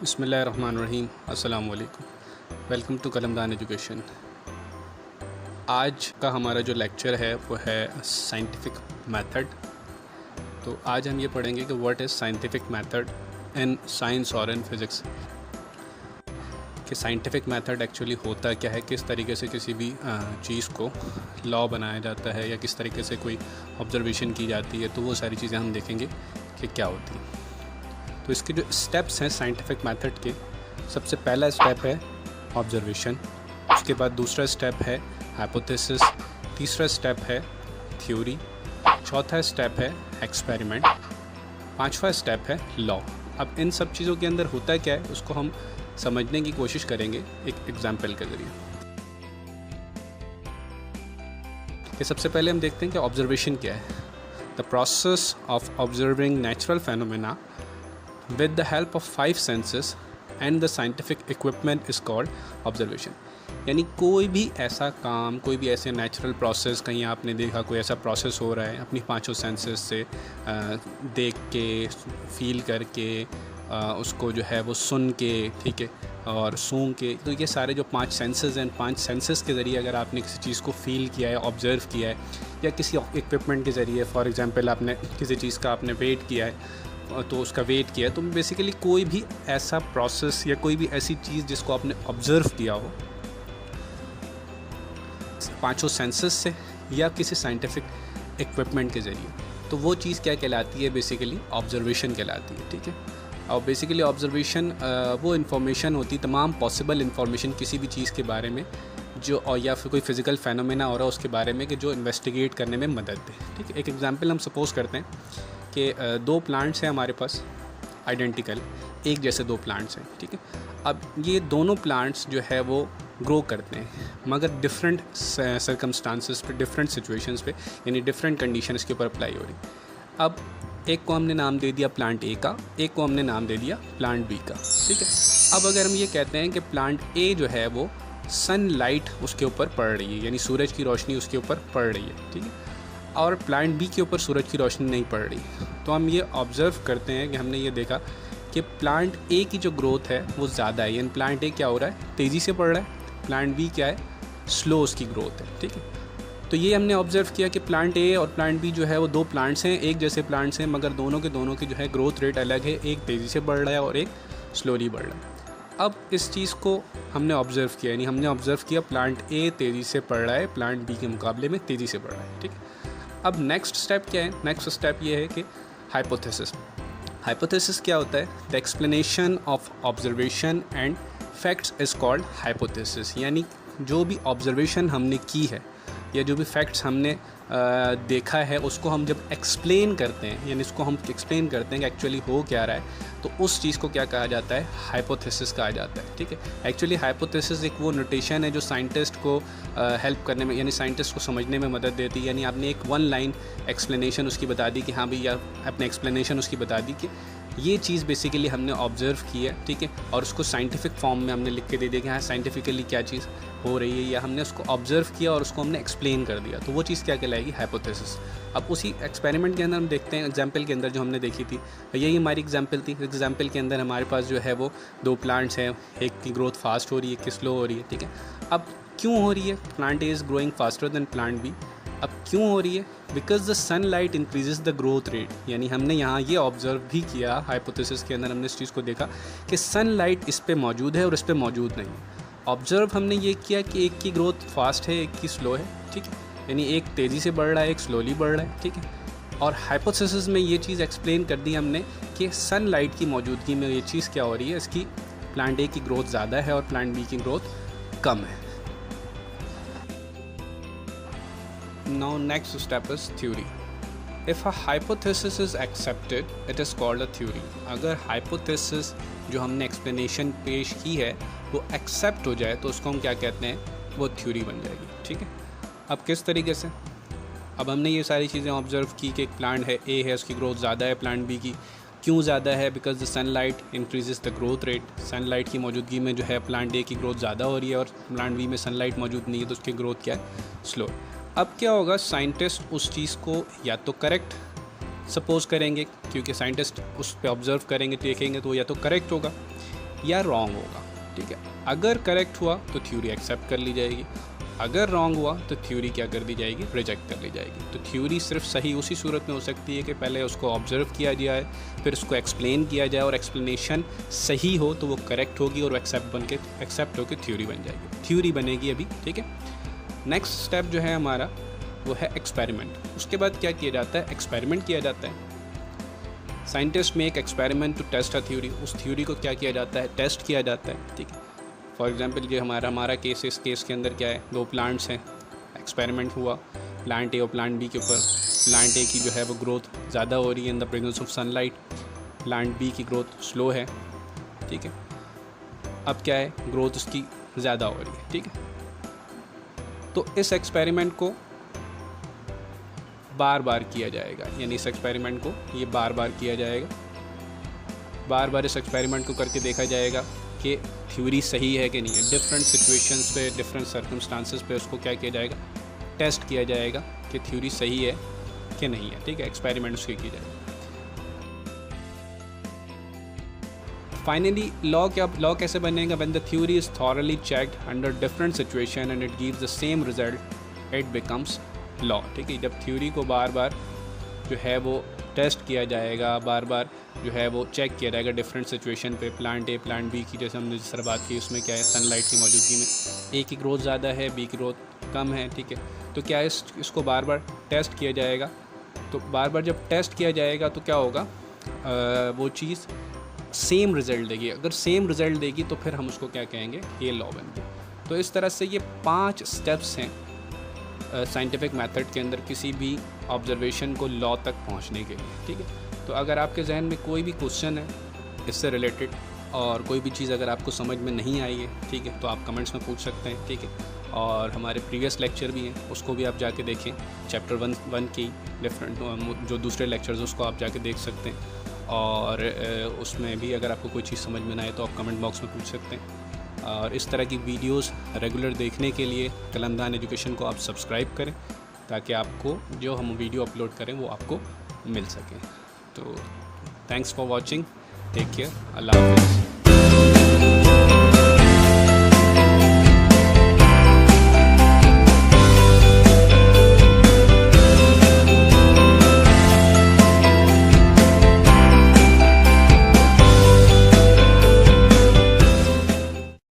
बिस्मिल्लाहिर्रहमानिर्रहीम। अस्सलाम वालेकुम। Welcome to Kalamdan education. आज का हमारा जो लेक्चर है वो है साइंटिफिक मेथड। तो आज हम ये पढ़ेंगे कि what is scientific method in science और इन फिज़िक्स, कि साइंटिफिक मेथड एक्चुअली होता क्या है, किस तरीके से किसी भी चीज़ को लॉ बनाया जाता है या किस तरीके से कोई ऑब्जर्वेशन की जाती है। तो वो सारी चीज़ें हम देखेंगे कि क्या होती हैं। तो इसके जो स्टेप्स हैं साइंटिफिक मेथड के, सबसे पहला स्टेप है ऑब्जर्वेशन, उसके बाद दूसरा स्टेप है हाइपोथेसिस, तीसरा स्टेप है थ्योरी, चौथा स्टेप है एक्सपेरिमेंट, पांचवा स्टेप है लॉ। अब इन सब चीज़ों के अंदर होता क्या है उसको हम समझने की कोशिश करेंगे एक एग्जाम्पल के ज़रिए। कि सबसे पहले हम देखते हैं कि ऑब्जर्वेशन क्या है। The process of observing natural phenomena with the help of 5 senses and the scientific equipment is called observation। यानी कोई भी ऐसा काम, कोई भी ऐसे नेचुरल प्रोसेस, कहीं आपने देखा कोई ऐसा प्रोसेस हो रहा है अपनी पांचों सेंसेस से देख के, फील करके, उसको जो है वो सुन के, ठीक है, और सूंघ के। तो ये सारे जो 5 सेंसेस हैं, 5 सेंसेस के ज़रिए अगर आपने किसी चीज़ को फील किया है, ऑब्ज़र्व किया है, या किसी इक्विपमेंट के ज़रिए, फॉर एग्ज़ाम्पल आपने किसी चीज़ का आपने वेट किया है तो उसका वेट किया है, तो बेसिकली कोई भी ऐसा प्रोसेस या कोई भी ऐसी चीज़ जिसको आपने ऑब्ज़र्व किया हो पांचों सेंसेस से या किसी साइंटिफिक इक्विपमेंट के ज़रिए, तो वो चीज़ क्या कहलाती है? बेसिकली ऑब्जर्वेशन कहलाती है। ठीक है। और बेसिकली ऑब्जर्वेशन वो इन्फॉर्मेशन होती है, तमाम पॉसिबल इन्फॉर्मेशन किसी भी चीज़ के बारे में जो, और या फिर कोई फिज़िकल फेनोमेना हो रहा है उसके बारे में, कि जो इन्वेस्टिगेट करने में मदद दे। ठीक है। एक एग्जांपल हम सपोज़ करते हैं कि 2 प्लांट्स हैं हमारे पास, आइडेंटिकल, एक जैसे 2 प्लांट्स हैं। ठीक है। अब ये दोनों प्लांट्स जो है वो ग्रो करते हैं, मगर डिफरेंट सर्कमस्टांसेस पे, डिफरेंट सिचुएशंस पे, यानी डिफरेंट कंडीशंस के ऊपर अप्लाई हो रही। अब एक को हमने नाम दे दिया प्लांट ए का, एक को हमने नाम दे दिया प्लांट बी का। ठीक है। अब अगर हम ये कहते हैं कि प्लांट ए जो है वो सनलाइट उसके ऊपर पड़ रही है, यानी सूरज की रोशनी उसके ऊपर पड़ रही है, ठीक है, और प्लांट बी के ऊपर सूरज की रोशनी नहीं पड़ रही, तो हम ये ऑब्ज़र्व करते हैं कि हमने ये देखा कि प्लांट ए की जो ग्रोथ है वो ज़्यादा है, यानी प्लांट ए क्या हो रहा है, तेज़ी से बढ़ रहा है, प्लांट बी क्या है, स्लो उसकी ग्रोथ है। ठीक है। तो ये हमने ऑब्ज़र्व किया कि प्लांट ए और प्लांट बी जो है वो 2 प्लांट्स हैं, एक जैसे प्लांट्स हैं, मगर दोनों के जो है ग्रोथ रेट अलग है, एक तेज़ी से बढ़ रहा है और एक स्लोली बढ़ रहा है। अब इस चीज़ को हमने ऑब्ज़र्व किया, यानी हमने ऑब्ज़र्व किया प्लांट ए तेज़ी से बढ़ रहा है, प्लांट बी के मुकाबले में तेज़ी से बढ़ रहा है। ठीक है। अब नेक्स्ट स्टेप क्या है? नेक्स्ट स्टेप ये है कि हाइपोथेसिस। हाइपोथेसिस क्या होता है? The explanation of observation and facts is called hypothesis. यानी जो भी ऑब्जर्वेशन हमने की है या जो भी फैक्ट्स हमने देखा है उसको हम जब एक्सप्लेन करते हैं, यानी इसको हम एक्सप्लेन करते हैं कि एक्चुअली हो क्या रहा है, तो उस चीज़ को क्या कहा जाता है? हाइपोथेसिस कहा जाता है। ठीक है। एक्चुअली हाइपोथेसिस एक वो नोटेशन है जो साइंटिस्ट को हेल्प करने में, यानी साइंटिस्ट को समझने में मदद देती है। यानी आपने एक 1 लाइन एक्सप्लेनेशन उसकी बता दी कि हाँ भाई, या अपने एक्सप्लेनेशन उसकी बता दी कि ये चीज़ बेसिकली हमने ऑब्ज़र्व की है, ठीक है, और उसको साइंटिफिक फॉर्म में हमने लिख के दे दिया कि हाँ साइंटिफिकली क्या चीज़ हो रही है, या हमने उसको ऑब्ज़र्व किया और उसको हमने एक्सप्लेन कर दिया, तो वो चीज़ क्या कहलाएगी? हाइपोथेसिस। अब उसी एक्सपेरिमेंट के अंदर हम देखते हैं, एग्जाम्पल के अंदर जो हमने देखी थी, यही हमारी एग्जाम्पल थी। एग्जाम्पल के अंदर हमारे पास जो है वो 2 प्लांट्स हैं, एक की ग्रोथ फास्ट हो रही है, एक की स्लो हो रही है। ठीक है। अब क्यों हो रही है? Plant A is growing faster than plant B. अब क्यों हो रही है? Because the sunlight increases the growth rate. यानी हमने यहाँ ये ऑब्ज़र्व भी किया, हाइपोथेसिस के अंदर हमने इस चीज़ को देखा कि सनलाइट इस पे मौजूद है और इस पे मौजूद नहीं है। ऑब्ज़र्व हमने ये किया कि एक की ग्रोथ फास्ट है, एक की स्लो है। ठीक है। यानी एक तेज़ी से बढ़ रहा है, एक स्लोली बढ़ रहा है। ठीक है। और हाइपोथेसिस में ये चीज़ एक्सप्लेन कर दी हमने कि सनलाइट की मौजूदगी में ये चीज़ क्या हो रही है, इसकी प्लांट ए की ग्रोथ ज़्यादा है और प्लांट बी की ग्रोथ कम है। Now next step is theory. If a hypothesis is accepted, it is called a theory. अगर hypothesis जो हमने explanation पेश की है वो accept हो जाए तो उसको हम क्या कहते हैं? वो theory बन जाएगी। ठीक है। अब किस तरीके से? अब हमने ये सारी चीज़ें ऑब्ज़र्व की कि एक प्लांट है ए है, उसकी ग्रोथ ज़्यादा है, प्लांट बी की क्यों ज़्यादा है? Because the sunlight increases the growth rate. Sunlight की मौजूदगी में जो है प्लांट ए की ग्रोथ ज़्यादा हो रही है और प्लांट बी में सनलाइट मौजूद नहीं है, तो उसकी ग्रोथ क्या है? स्लो। अब क्या होगा? साइंटिस्ट उस चीज़ को या तो करेक्ट सपोज़ करेंगे, क्योंकि साइंटिस्ट उस पर ऑब्ज़र्व करेंगे, देखेंगे, तो या तो करेक्ट होगा, या रॉन्ग होगा, ठीक है। अगर करेक्ट हुआ तो थ्योरी एक्सेप्ट कर ली जाएगी, अगर रॉन्ग हुआ तो थ्योरी क्या कर दी जाएगी, रिजेक्ट कर ली जाएगी। तो थ्योरी सिर्फ सही उसी सूरत में हो सकती है कि पहले उसको ऑब्जर्व किया जाए, फिर उसको एक्सप्लेन किया जाए, और एक्सप्लेनेशन सही हो तो वो करेक्ट होगी और एक्सेप्ट होकर थ्योरी बन जाएगी, थ्योरी बनेगी अभी, ठीक है। नेक्स्ट स्टेप जो है हमारा वो है एक्सपेरिमेंट। उसके बाद क्या किया जाता है, एक्सपेरिमेंट किया जाता है। साइंटिस्ट में एक experiment to test a theory, उस थ्योरी को क्या किया जाता है, टेस्ट किया जाता है, ठीक है। फॉर एग्जांपल ये हमारा केस है, इस केस के अंदर क्या है, 2 प्लांट्स हैं, एक्सपेरिमेंट हुआ प्लांट ए और प्लांट बी के ऊपर। प्लांट ए की जो है वो ग्रोथ ज़्यादा हो रही है in the presence of sunlight, plant B की ग्रोथ स्लो है, ठीक है। अब क्या है, ग्रोथ उसकी ज़्यादा हो रही है, ठीक है। तो इस एक्सपेरिमेंट को बार बार किया जाएगा, यानी इस एक्सपेरिमेंट को ये बार बार किया जाएगा, बार बार इस एक्सपेरिमेंट को करके देखा जाएगा कि थ्योरी सही है कि नहीं है। डिफरेंट सिचुएशंस पे, डिफरेंट सर्कमस्टांसेस पे उसको क्या किया जाएगा, टेस्ट किया जाएगा कि थ्योरी सही है कि नहीं है, ठीक है। एक्सपेरिमेंट उसके किए जाएगा। फाइनली लॉ कैसे बनेगा, when the theory is thoroughly checked under different situation and it gives the same result it becomes law, ठीक है। जब थ्योरी को बार बार जो है वो टेस्ट किया जाएगा, बार बार जो है वो चेक किया जाएगा डिफरेंट सिचुएशन पे, प्लांट ए प्लांट बी की जैसे हमने जिस तरह बात की, उसमें क्या है, सनलाइट की मौजूदगी में ए की ग्रोथ ज़्यादा है, बी की ग्रोथ कम है, ठीक है। तो क्या है, इसको बार बार टेस्ट किया जाएगा। तो बार बार जब टेस्ट किया जाएगा तो क्या होगा, वो चीज़ सेम रिज़ल्ट देगी। अगर सेम रिज़ल्ट देगी तो फिर हम उसको क्या कहेंगे, ये लॉ बन गई। तो इस तरह से ये 5 स्टेप्स हैं साइंटिफिक मेथड के अंदर किसी भी ऑब्जर्वेशन को लॉ तक पहुंचने के लिए, ठीक है। तो अगर आपके जहन में कोई भी क्वेश्चन है इससे रिलेटेड, और कोई भी चीज़ अगर आपको समझ में नहीं आई है, ठीक है, तो आप कमेंट्स में पूछ सकते हैं, ठीक है। और हमारे प्रीवियस लेक्चर भी हैं, उसको भी आप जाके देखें, चैप्टर 1 की डिफरेंट जो दूसरे लेक्चर्स हैं उसको आप जाके देख सकते हैं। और उसमें भी अगर आपको कोई चीज़ समझ में ना आए तो आप कमेंट बॉक्स में पूछ सकते हैं। और इस तरह की वीडियोस रेगुलर देखने के लिए कलमदान एजुकेशन को आप सब्सक्राइब करें, ताकि आपको जो हम वीडियो अपलोड करें वो आपको मिल सके। तो thanks for watching, take care, अल्लाह हाफ़िज़।